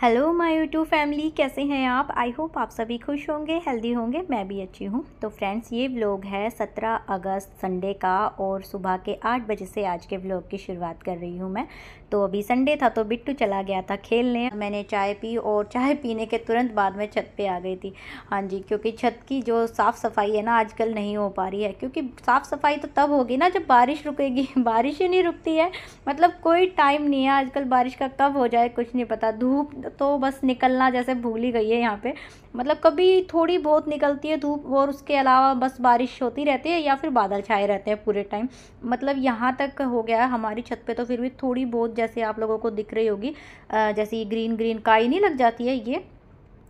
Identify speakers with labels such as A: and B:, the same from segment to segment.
A: Hello my YouTube family, कैसे हैं आप। आई होप आप सभी खुश होंगे, हेल्दी होंगे। मैं भी अच्छी हूँ। तो फ्रेंड्स, ये व्लॉग है 17 अगस्त संडे का और सुबह के 8 बजे से आज के व्लॉग की शुरुआत कर रही हूँ मैं। तो अभी संडे था तो बिट्टू चला गया था खेलने। मैंने चाय पी और चाय पीने के तुरंत बाद में छत पे आ गई थी। हाँ जी, क्योंकि छत की जो साफ़ सफाई है ना आजकल नहीं हो पा रही है, क्योंकि साफ़ सफाई तो तब होगी ना जब बारिश रुकेगी। बारिश ही नहीं रुकती है, मतलब कोई टाइम नहीं है आजकल बारिश का, कब हो जाए कुछ नहीं पता। धूप तो बस निकलना जैसे भूल ही गई है यहाँ पे, मतलब कभी थोड़ी बहुत निकलती है धूप और उसके अलावा बस बारिश होती रहती है या फिर बादल छाए रहते हैं पूरे टाइम। मतलब यहाँ तक हो गया है हमारी छत पे, तो फिर भी थोड़ी बहुत जैसे आप लोगों को दिख रही होगी, जैसे ये ग्रीन ग्रीन काई नहीं लग जाती है ये।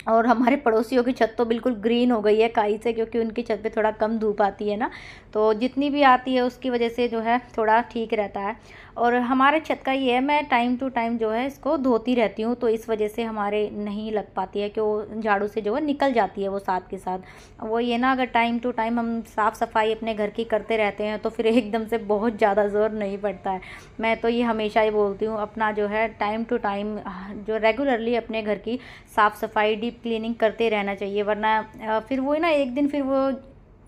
A: और हमारे पड़ोसियों की छत तो बिल्कुल ग्रीन हो गई है काई से, क्योंकि उनकी छत पे थोड़ा कम धूप आती है ना, तो जितनी भी आती है उसकी वजह से जो है थोड़ा ठीक रहता है। और हमारे छत का ये है, मैं टाइम टू टाइम जो है इसको धोती रहती हूँ, तो इस वजह से हमारे नहीं लग पाती है कि वो झाड़ू से जो है निकल जाती है वो साथ के साथ। वो ये ना, अगर टाइम टू टाइम हम साफ़ सफाई अपने घर की करते रहते हैं तो फिर एकदम से बहुत ज़्यादा ज़ोर नहीं पड़ता है। मैं तो ये हमेशा ही बोलती हूँ, अपना जो है टाइम टू टाइम जो रेगुलरली अपने घर की साफ़ सफाई डीप क्लीनिंग करते रहना चाहिए, वरना फिर वो ना एक दिन फिर वो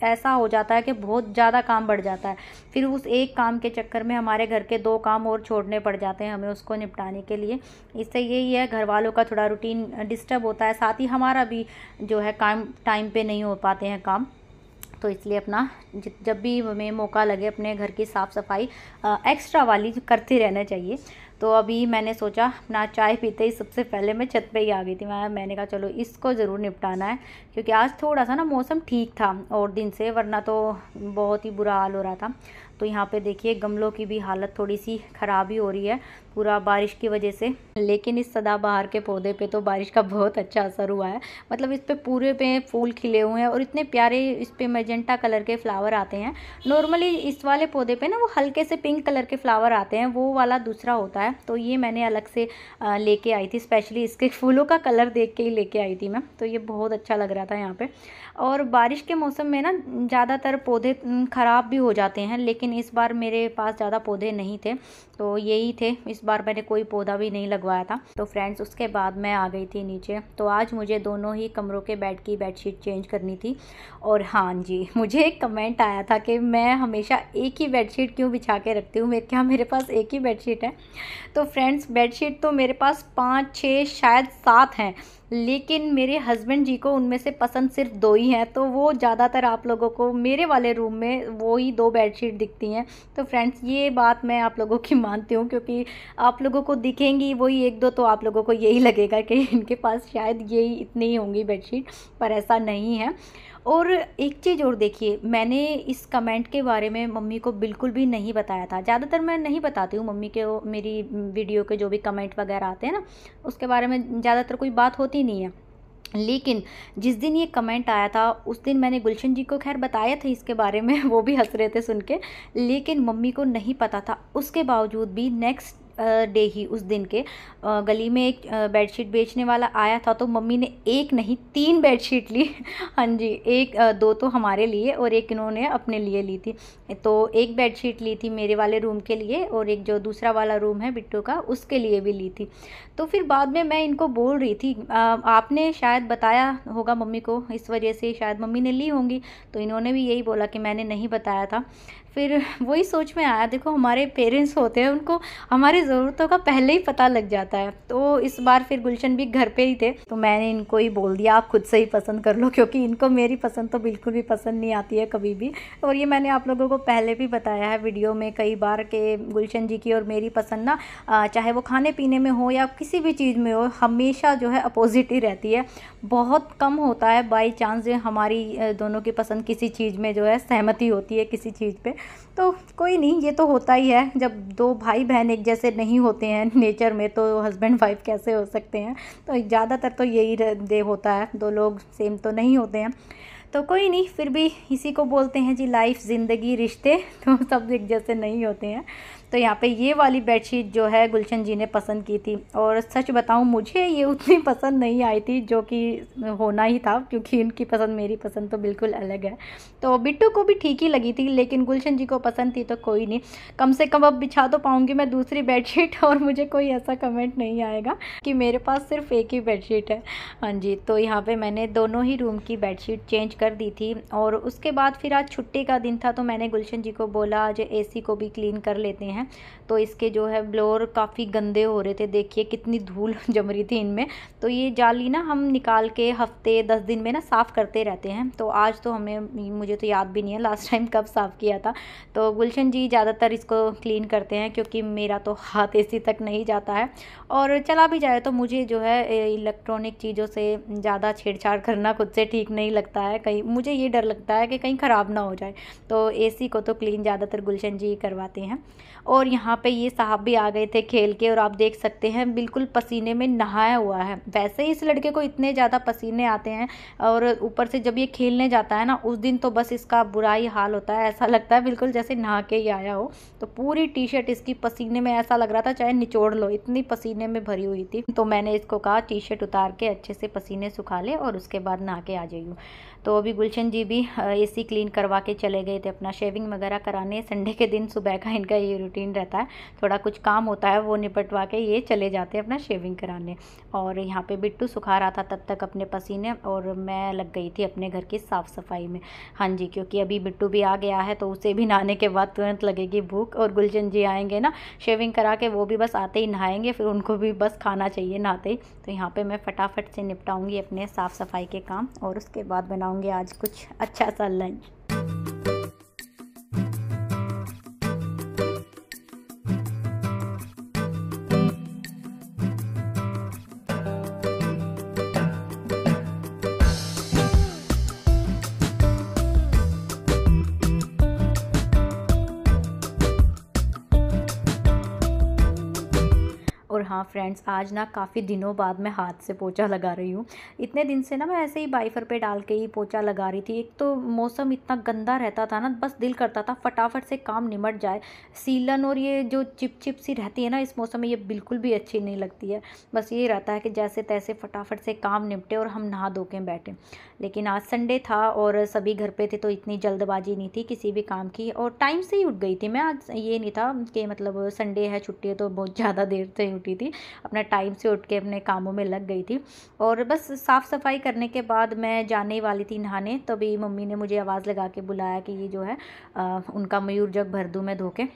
A: ऐसा हो जाता है कि बहुत ज़्यादा काम बढ़ जाता है। फिर उस एक काम के चक्कर में हमारे घर के 2 काम और छोड़ने पड़ जाते हैं हमें उसको निपटाने के लिए। इससे यही है, घर वालों का थोड़ा रूटीन डिस्टर्ब होता है, साथ ही हमारा भी जो है काम टाइम पे नहीं हो पाते हैं काम। तो इसलिए अपना जब भी हमें मौका लगे अपने घर की साफ़ सफाई एक्स्ट्रा वाली करते रहना चाहिए। तो अभी मैंने सोचा अपना चाय पीते ही सबसे पहले मैं छत पे ही आ गई थी। मैंने कहा चलो इसको ज़रूर निपटाना है, क्योंकि आज थोड़ा सा ना मौसम ठीक था और दिन से, वरना तो बहुत ही बुरा हाल हो रहा था। तो यहाँ पे देखिए गमलों की भी हालत थोड़ी सी ख़राब ही हो रही है पूरा बारिश की वजह से, लेकिन इस सदाबहार के पौधे पे तो बारिश का बहुत अच्छा असर हुआ है। मतलब इस पे पूरे पे फूल खिले हुए हैं और इतने प्यारे इस पे मैजेंटा कलर के फ्लावर आते हैं। नॉर्मली इस वाले पौधे पे ना वो हल्के से पिंक कलर के फ्लावर आते हैं, वो वाला दूसरा होता है। तो ये मैंने अलग से लेके आई थी, स्पेशली इसके फूलों का कलर देख के ही लेके आई थी मैं। तो ये बहुत अच्छा लग रहा था यहाँ पे। और बारिश के मौसम में ना ज़्यादातर पौधे ख़राब भी हो जाते हैं, लेकिन इस बार मेरे पास ज़्यादा पौधे नहीं थे, तो यही थे। इस बार मैंने कोई पौधा भी नहीं लगवाया था। तो फ्रेंड्स, उसके बाद मैं आ गई थी नीचे। तो आज मुझे दोनों ही कमरों के बेड की बेडशीट चेंज करनी थी। और हाँ जी, मुझे एक कमेंट आया था कि मैं हमेशा एक ही बेडशीट क्यों बिछा के रखती हूँ, क्या मेरे पास एक ही बेडशीट है। तो फ्रेंड्स, बेडशीट तो मेरे पास 5 6 शायद 7 हैं, लेकिन मेरे हस्बैंड जी को उनमें से पसंद सिर्फ 2 ही हैं, तो वो ज़्यादातर आप लोगों को मेरे वाले रूम में वो ही 2 बेडशीट दिखती हैं। तो फ्रेंड्स, ये बात मैं आप लोगों की मानती हूँ, क्योंकि आप लोगों को दिखेंगी वही 1-2, तो आप लोगों को यही लगेगा कि इनके पास शायद यही इतनी ही होंगी बेडशीट, पर ऐसा नहीं है। और एक चीज़ और देखिए, मैंने इस कमेंट के बारे में मम्मी को बिल्कुल भी नहीं बताया था। ज़्यादातर मैं नहीं बताती हूँ मम्मी के, मेरी वीडियो के जो भी कमेंट वगैरह आते हैं ना, उसके बारे में ज़्यादातर कोई बात होती नहीं है। लेकिन जिस दिन ये कमेंट आया था उस दिन मैंने गुलशन जी को खैर बताया था इसके बारे में, वो भी हंस रहे थे सुन के, लेकिन मम्मी को नहीं पता था। उसके बावजूद भी नेक्स्ट डे ही उस दिन के गली में एक बेडशीट बेचने वाला आया था, तो मम्मी ने एक नहीं 3 बेडशीट ली। हाँ जी, एक 2 तो हमारे लिए और एक इन्होंने अपने लिए ली थी। तो एक बेडशीट ली थी मेरे वाले रूम के लिए और एक जो दूसरा वाला रूम है बिट्टू का उसके लिए भी ली थी। तो फिर बाद में मैं इनको बोल रही थी, आपने शायद बताया होगा मम्मी को, इस वजह से शायद मम्मी ने ली होंगी। तो इन्होंने भी यही बोला कि मैंने नहीं बताया था। फिर वही सोच में आया, देखो हमारे पेरेंट्स होते हैं, उनको हमारी ज़रूरतों का पहले ही पता लग जाता है। तो इस बार फिर गुलशन भी घर पे ही थे, तो मैंने इनको ही बोल दिया आप खुद से ही पसंद कर लो, क्योंकि इनको मेरी पसंद तो बिल्कुल भी पसंद नहीं आती है कभी भी। और ये मैंने आप लोगों को पहले भी बताया है वीडियो में कई बार कि गुलशन जी की और मेरी पसंद ना चाहे वो खाने पीने में हो या किसी भी चीज़ में हो, हमेशा जो है अपोजिट ही रहती है। बहुत कम होता है बाई चांस हमारी दोनों की पसंद किसी चीज़ में जो है सहमति होती है किसी चीज़ पे। तो कोई नहीं, ये तो होता ही है, जब 2 भाई बहन एक जैसे नहीं होते हैं नेचर में तो हस्बैंड वाइफ कैसे हो सकते हैं। तो ज़्यादातर तो यही दे होता है, 2 लोग सेम तो नहीं होते हैं। तो कोई नहीं, फिर भी इसी को बोलते हैं जी लाइफ, ज़िंदगी, रिश्ते, तो सब एक जैसे नहीं होते हैं। तो यहाँ पे ये वाली बेडशीट जो है गुलशन जी ने पसंद की थी, और सच बताऊँ मुझे ये उतनी पसंद नहीं आई थी, जो कि होना ही था क्योंकि इनकी पसंद मेरी पसंद तो बिल्कुल अलग है। तो बिट्टू को भी ठीक ही लगी थी, लेकिन गुलशन जी को पसंद थी तो कोई नहीं, कम से कम अब बिछा तो पाऊँगी मैं दूसरी बेडशीट, और मुझे कोई ऐसा कमेंट नहीं आएगा कि मेरे पास सिर्फ एक ही बेडशीट है। हाँ जी, तो यहाँ पे मैंने दोनों ही रूम की बेडशीट चेंज कर दी थी। और उसके बाद फिर आज छुट्टी का दिन था, तो मैंने गुलशन जी को बोला आज एसी को भी क्लीन कर लेते हैं। तो इसके जो है ब्लोअर काफ़ी गंदे हो रहे थे, देखिए कितनी धूल जम रही थी इनमें। तो ये जाली ना हम निकाल के हफ्ते 10 दिन में ना साफ़ करते रहते हैं। तो आज तो मुझे तो याद भी नहीं है लास्ट टाइम कब साफ़ किया था। तो गुलशन जी ज़्यादातर इसको क्लीन करते हैं, क्योंकि मेरा तो हाथ एसी तक नहीं जाता है, और चला भी जाए तो मुझे जो है इलेक्ट्रॉनिक चीज़ों से ज़्यादा छेड़छाड़ करना खुद से ठीक नहीं लगता है। कहीं मुझे ये डर लगता है कि कहीं ख़राब ना हो जाए, तो एसी को तो क्लीन ज़्यादातर गुलशन जी करवाते हैं। और यहाँ पे ये साहब भी आ गए थे खेल के, और आप देख सकते हैं बिल्कुल पसीने में नहाया हुआ है। वैसे ही इस लड़के को इतने ज़्यादा पसीने आते हैं, और ऊपर से जब ये खेलने जाता है ना उस दिन तो बस इसका बुरा ही हाल होता है। ऐसा लगता है बिल्कुल जैसे नहा के ही आया हो। तो पूरी टी शर्ट इसकी पसीने में, ऐसा लग रहा था चाहे निचोड़ लो, इतनी पसीने में भरी हुई थी। तो मैंने इसको कहा टी शर्ट उतार के अच्छे से पसीने सुखा ले और उसके बाद नहा के आ जाइयो। तो अभी गुलशन जी भी एसी क्लीन करवा के चले गए थे अपना शेविंग वगैरह कराने। संडे के दिन सुबह का इनका ये रूटीन रहता है, थोड़ा कुछ काम होता है वो निपटवा के ये चले जाते हैं अपना शेविंग कराने। और यहाँ पे बिट्टू सुखा रहा था तब तक अपने पसीने, और मैं लग गई थी अपने घर की साफ़ सफाई में। हाँ जी, क्योंकि अभी बिट्टू भी आ गया है तो उसे भी नहाने के बाद तुरंत लगेगी भूख, और गुलशन जी आएंगे ना शेविंग करा के, वो भी बस आते ही नहाएंगे, फिर उनको भी बस खाना चाहिए नहाते ही। तो यहाँ पे मैं फटाफट से निपटाऊंगी अपने साफ़ सफाई के काम, और उसके बाद बनाऊंगी आज कुछ अच्छा सा लंच। और हाँ फ्रेंड्स, आज ना काफ़ी दिनों बाद मैं हाथ से पोछा लगा रही हूँ। इतने दिन से ना मैं ऐसे ही वाइपर पे डाल के ही पोछा लगा रही थी। एक तो मौसम इतना गंदा रहता था ना, बस दिल करता था फटाफट से काम निमट जाए। सीलन और ये जो चिप सी रहती है ना इस मौसम में, ये बिल्कुल भी अच्छी नहीं लगती है। बस ये रहता है कि जैसे तैसे फटाफट से काम निपटे और हम नहा धो के बैठे। लेकिन आज संडे था और सभी घर पे थे, तो इतनी जल्दबाजी नहीं थी किसी भी काम की, और टाइम से ही उठ गई थी मैं। आज ये नहीं था कि मतलब संडे है छुट्टी है तो बहुत ज़्यादा देर से उठी थी, अपना टाइम से उठ के अपने कामों में लग गई थी। और बस साफ़ सफाई करने के बाद मैं जाने वाली थी नहाने, तभी मम्मी ने मुझे आवाज़ लगा के बुलाया कि ये जो है उनका मयूर जग भर दूँ मैं धो के।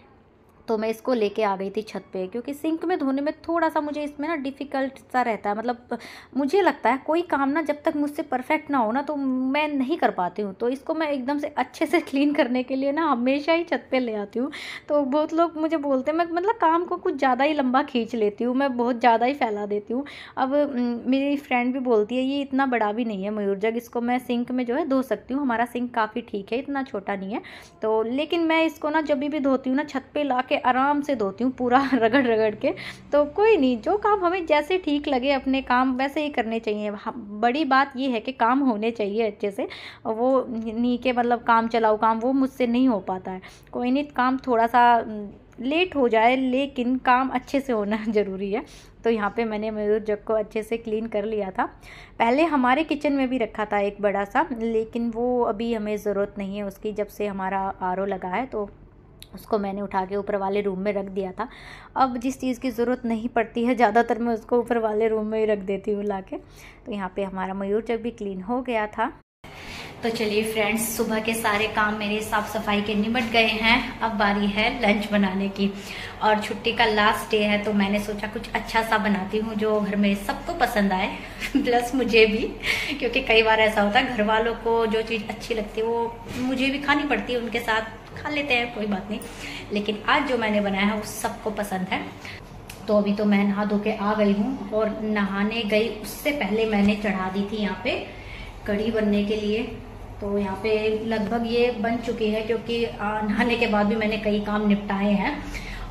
A: तो मैं इसको लेके आ गई थी छत पे, क्योंकि सिंक में धोने में थोड़ा सा मुझे इसमें ना डिफ़िकल्ट सा रहता है। मतलब मुझे लगता है कोई काम ना जब तक मुझसे परफेक्ट ना हो ना तो मैं नहीं कर पाती हूँ। तो इसको मैं एकदम से अच्छे से क्लीन करने के लिए ना हमेशा ही छत पे ले आती हूँ। तो बहुत लोग मुझे बोलते हैं मैं मतलब काम को कुछ ज़्यादा ही लंबा खींच लेती हूँ, मैं बहुत ज़्यादा ही फैला देती हूँ। अब मेरी फ्रेंड भी बोलती है ये इतना बड़ा भी नहीं है मयूर जग, इसको मैं सिंक में जो है धो सकती हूँ, हमारा सिंक काफ़ी ठीक है, इतना छोटा नहीं है। तो लेकिन मैं इसको ना जब भी धोती हूँ ना छत पे ला के आराम से धोती हूँ, पूरा रगड़ रगड़ के। तो कोई नहीं, जो काम हमें जैसे ठीक लगे अपने काम वैसे ही करने चाहिए। बड़ी बात ये है कि काम होने चाहिए अच्छे से, वो नहीं के मतलब काम चलाओ काम, वो मुझसे नहीं हो पाता है। कोई नहीं, काम थोड़ा सा लेट हो जाए लेकिन काम अच्छे से होना ज़रूरी है। तो यहाँ पे मैंने मयूर जग को अच्छे से क्लीन कर लिया था। पहले हमारे किचन में भी रखा था एक बड़ा सा, लेकिन वो अभी हमें ज़रूरत नहीं है उसकी, जब से हमारा आरओ लगा है तो उसको मैंने उठा के ऊपर वाले रूम में रख दिया था। अब जिस चीज़ की ज़रूरत नहीं पड़ती है ज़्यादातर मैं उसको ऊपर वाले रूम में ही रख देती हूँ ला के। तो यहाँ पे हमारा मयूर जग भी क्लीन हो गया था। तो चलिए फ्रेंड्स, सुबह के सारे काम मेरे साफ़ सफाई के निपट गए हैं, अब बारी है लंच बनाने की। और छुट्टी का लास्ट डे है तो मैंने सोचा कुछ अच्छा सा बनाती हूँ जो घर में सबको पसंद आए प्लस मुझे भी, क्योंकि कई बार ऐसा होता है घर वालों को जो चीज़ अच्छी लगती है वो मुझे भी खानी पड़ती है, उनके साथ खा लेते हैं कोई बात नहीं। लेकिन आज जो मैंने बनाया है वो सबको पसंद है। तो अभी तो मैं नहा धो के आ गई हूँ, और नहाने गई उससे पहले मैंने चढ़ा दी थी यहाँ पे कढ़ी बनने के लिए। तो यहाँ पे लगभग ये बन चुकी है, क्योंकि नहाने के बाद भी मैंने कई काम निपटाए हैं,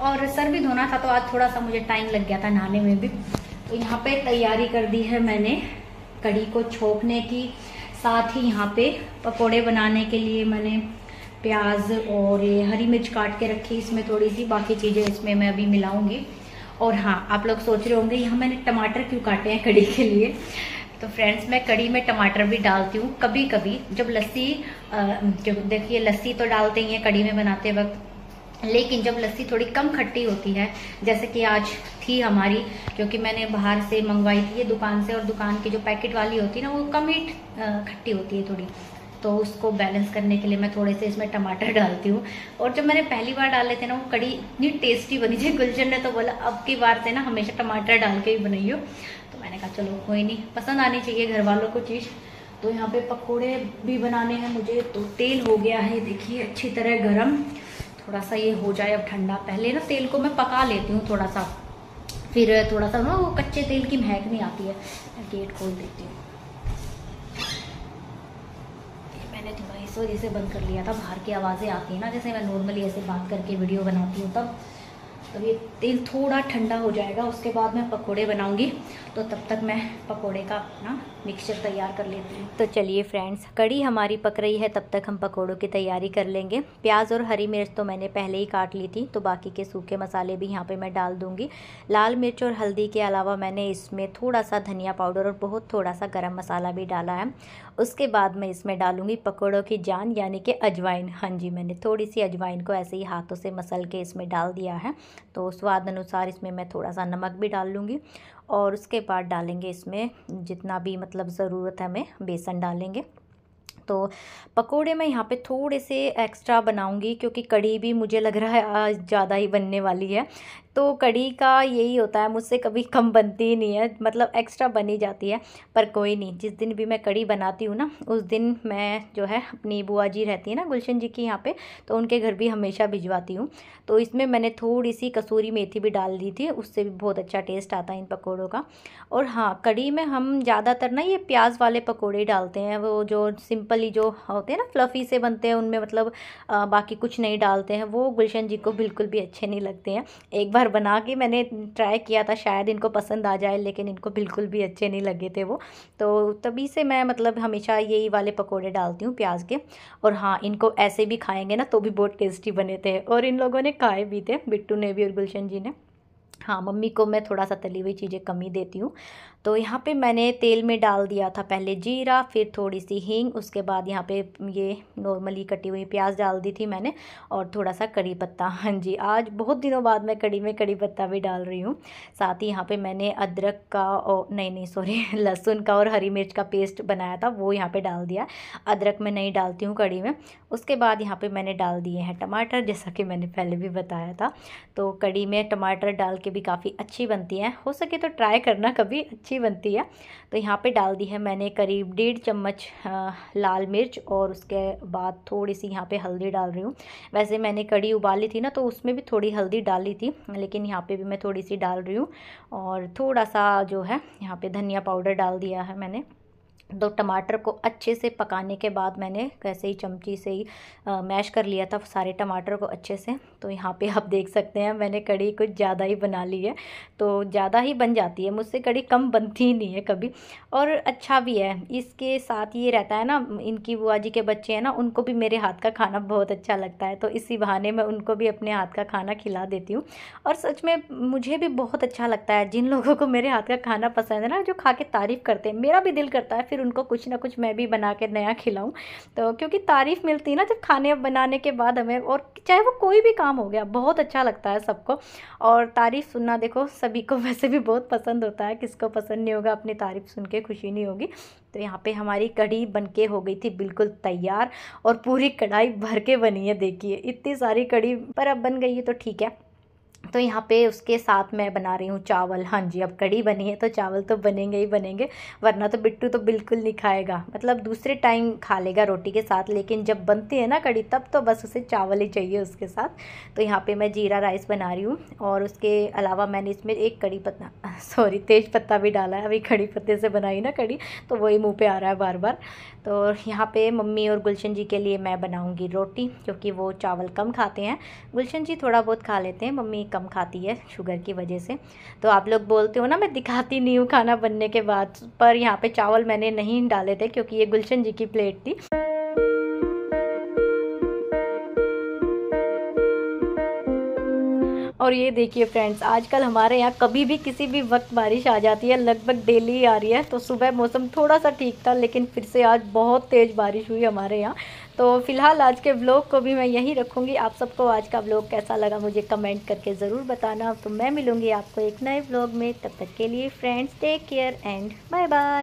A: और सर भी धोना था तो आज थोड़ा सा मुझे टाइम लग गया था नहाने में भी। तो यहाँ पे तैयारी कर दी है मैंने कढ़ी को छोंकने की, साथ ही यहाँ पे पकोड़े बनाने के लिए मैंने प्याज और ये हरी मिर्च काट के रखी इसमें थोड़ी सी, बाकी चीज़ें इसमें मैं अभी मिलाऊंगी। और हाँ, आप लोग सोच रहे होंगे यहाँ मैंने टमाटर क्यों काटे हैं कड़ी के लिए। तो फ्रेंड्स, मैं कड़ी में टमाटर भी डालती हूँ कभी कभी, जब लस्सी, जो देखिए लस्सी तो डालते ही हैं कड़ी में बनाते वक्त, लेकिन जब लस्सी थोड़ी कम खट्टी होती है, जैसे कि आज थी हमारी, क्योंकि मैंने बाहर से मंगवाई थी ये दुकान से, और दुकान की जो पैकेट वाली होती है ना वो कम ही खट्टी होती है थोड़ी, तो उसको बैलेंस करने के लिए मैं थोड़े से इसमें टमाटर डालती हूँ। और जब मैंने पहली बार डाले थे ना, वो कड़ी इतनी टेस्टी बनी थी, गुलशन ने तो बोला अब की बार से ना हमेशा टमाटर डाल के ही बनाइयो। तो मैंने कहा चलो कोई नहीं, पसंद आनी चाहिए घर वालों को चीज़। तो यहाँ पे पकोड़े भी बनाने हैं मुझे, तो तेल हो गया है देखिए अच्छी तरह गर्म, थोड़ा सा ये हो जाए अब ठंडा। पहले ना तेल को मैं पका लेती हूँ थोड़ा सा, फिर थोड़ा सा ना वो कच्चे तेल की महक नहीं आती है। गेट खोल देती हूँ, मैंने थोड़ा इस वजह से बंद कर लिया था, बाहर की आवाज़ें आती हैं ना, जैसे मैं नॉर्मली ऐसे बात करके वीडियो बनाती हूँ तब। तब ये तेल थोड़ा ठंडा हो जाएगा, उसके बाद मैं पकोड़े बनाऊंगी, तो तब तक मैं पकोड़े का अपना मिक्सचर तैयार कर लेती हूँ। तो चलिए फ्रेंड्स, कड़ी हमारी पक रही है, तब तक हम पकोड़ों की तैयारी कर लेंगे। प्याज और हरी मिर्च तो मैंने पहले ही काट ली थी, तो बाकी के सूखे मसाले भी यहाँ पे मैं डाल दूँगी। लाल मिर्च और हल्दी के अलावा मैंने इसमें थोड़ा सा धनिया पाउडर और बहुत थोड़ा सा गरम मसाला भी डाला है। उसके बाद मैं इसमें डालूँगी पकोड़ों की जान, यानी कि अजवाइन। हाँ जी, मैंने थोड़ी सी अजवाइन को ऐसे ही हाथों से मसल के इसमें डाल दिया है। तो स्वाद अनुसार इसमें मैं थोड़ा सा नमक भी डाल लूँगी, और उसके बाद डालेंगे इसमें जितना भी मतलब ज़रूरत है हमें, बेसन डालेंगे। तो पकोड़े मैं यहाँ पे थोड़े से एक्स्ट्रा बनाऊंगी, क्योंकि कड़ी भी मुझे लग रहा है आज ज़्यादा ही बनने वाली है। तो कड़ी का यही होता है, मुझसे कभी कम बनती ही नहीं है, मतलब एक्स्ट्रा बनी जाती है। पर कोई नहीं, जिस दिन भी मैं कड़ी बनाती हूँ ना, उस दिन मैं जो है अपनी बुआ जी रहती है ना गुलशन जी की यहाँ पे, तो उनके घर भी हमेशा भिजवाती हूँ। तो इसमें मैंने थोड़ी सी कसूरी मेथी भी डाल दी थी, उससे भी बहुत अच्छा टेस्ट आता है इन पकौड़ों का। और हाँ, कड़ी में हम ज़्यादातर ना ये प्याज वाले पकौड़े डालते हैं, वो जो सिंपली जो होते हैं ना फ्लफ़ी से बनते हैं, उनमें मतलब बाकी कुछ नहीं डालते हैं, वो गुलशन जी को बिल्कुल भी अच्छे नहीं लगते हैं। एक बार बना के मैंने ट्राई किया था, शायद इनको पसंद आ जाए, लेकिन इनको बिल्कुल भी अच्छे नहीं लगे थे वो। तो तभी से मैं मतलब हमेशा यही वाले पकोड़े डालती हूँ प्याज के। और हाँ, इनको ऐसे भी खाएंगे ना तो भी बहुत टेस्टी बने थे, और इन लोगों ने खाए भी थे, बिट्टू ने भी और गुलशन जी ने। हाँ, मम्मी को मैं थोड़ा सा तली हुई चीज़ें कम ही देती हूँ। तो यहाँ पे मैंने तेल में डाल दिया था पहले जीरा, फिर थोड़ी सी हींग, उसके बाद यहाँ पे ये नॉर्मली कटी हुई प्याज डाल दी थी मैंने, और थोड़ा सा कड़ी पत्ता। हाँ जी, आज बहुत दिनों बाद मैं कड़ी में कड़ी पत्ता भी डाल रही हूँ। साथ ही यहाँ पे मैंने अदरक का और नहीं सॉरी लहसुन का और हरी मिर्च का पेस्ट बनाया था, वो यहाँ पे डाल दिया। अदरक मैं नहीं डालती हूँ कड़ी में। उसके बाद यहाँ पे मैंने डाल दिए हैं टमाटर, जैसा कि मैंने पहले भी बताया था। तो कड़ी में टमाटर डाल के भी काफ़ी अच्छी बनती है, हो सके तो ट्राई करना कभी, अच्छी बनती है। तो यहाँ पे डाल दी है मैंने करीब 1.5 चम्मच लाल मिर्च, और उसके बाद थोड़ी सी यहाँ पे हल्दी डाल रही हूँ। वैसे मैंने कड़ी उबाली थी ना, तो उसमें भी थोड़ी हल्दी डाली थी, लेकिन यहाँ पे भी मैं थोड़ी सी डाल रही हूँ। और थोड़ा सा जो है यहाँ पे धनिया पाउडर डाल दिया है मैंने। तो टमाटर को अच्छे से पकाने के बाद मैंने कैसे ही चमची से ही मैश कर लिया था सारे टमाटर को अच्छे से। तो यहाँ पे आप देख सकते हैं मैंने कड़ी कुछ ज़्यादा ही बना ली है, तो ज़्यादा ही बन जाती है, मुझसे कड़ी कम बनती ही नहीं है कभी। और अच्छा भी है, इसके साथ ये रहता है ना, इनकी बुआ जी के बच्चे हैं ना, उनको भी मेरे हाथ का खाना बहुत अच्छा लगता है, तो इसी बहाने मैं उनको भी अपने हाथ का खाना खिला देती हूँ। और सच में मुझे भी बहुत अच्छा लगता है, जिन लोगों को मेरे हाथ का खाना पसंद है ना, जो खा के तारीफ़ करते हैं, मेरा भी दिल करता है फिर उनको कुछ ना कुछ मैं भी बना के नया खिलाऊं। तो क्योंकि तारीफ़ मिलती है ना जब खाने बनाने के बाद हमें, और चाहे वो कोई भी काम हो गया, बहुत अच्छा लगता है सबको। और तारीफ़ सुनना देखो सभी को वैसे भी बहुत पसंद होता है, किसको पसंद नहीं होगा, अपनी तारीफ़ सुन के खुशी नहीं होगी। तो यहाँ पे हमारी कढ़ी बनके हो गई थी बिल्कुल तैयार, और पूरी कढ़ाई भर के बनी है, देखिए इतनी सारी कढ़ी, पर अब बन गई है तो ठीक है। तो यहाँ पे उसके साथ मैं बना रही हूँ चावल। हाँ जी, अब कढ़ी बनी है तो चावल तो बनेंगे ही बनेंगे, वरना तो बिट्टू तो बिल्कुल नहीं खाएगा, मतलब दूसरे टाइम खा लेगा रोटी के साथ, लेकिन जब बनती है ना कढ़ी तब तो बस उसे चावल ही चाहिए उसके साथ। तो यहाँ पे मैं जीरा राइस बना रही हूँ, और उसके अलावा मैंने इसमें एक कड़ी पत्ता तेज पत्ता भी डाला है। अभी कड़ी पत्ते से बनाई ना कड़ी, तो वही मुँह पे आ रहा है बार बार। तो यहाँ पे मम्मी और गुलशन जी के लिए मैं बनाऊँगी रोटी, क्योंकि वो चावल कम खाते हैं। गुलशन जी थोड़ा बहुत खा लेते हैं, मम्मी कम खाती है शुगर की वजह से। तो आप लोग बोलते हो ना मैं दिखाती नहीं हूँ खाना बनने के बाद, पर यहाँ पे चावल मैंने नहीं डाले थे क्योंकि ये गुलशन जी की प्लेट थी। और ये देखिए फ्रेंड्स, आजकल हमारे यहाँ कभी भी किसी भी वक्त बारिश आ जाती है, लगभग डेली ही आ रही है। तो सुबह मौसम थोड़ा सा ठीक था, लेकिन फिर से आज बहुत तेज़ बारिश हुई हमारे यहाँ। तो फिलहाल आज के व्लॉग को भी मैं यहीं रखूँगी। आप सबको आज का व्लॉग कैसा लगा मुझे कमेंट करके ज़रूर बताना। तो मैं मिलूँगी आपको एक नए व्लॉग में, तब तक के लिए friends take care and bye bye.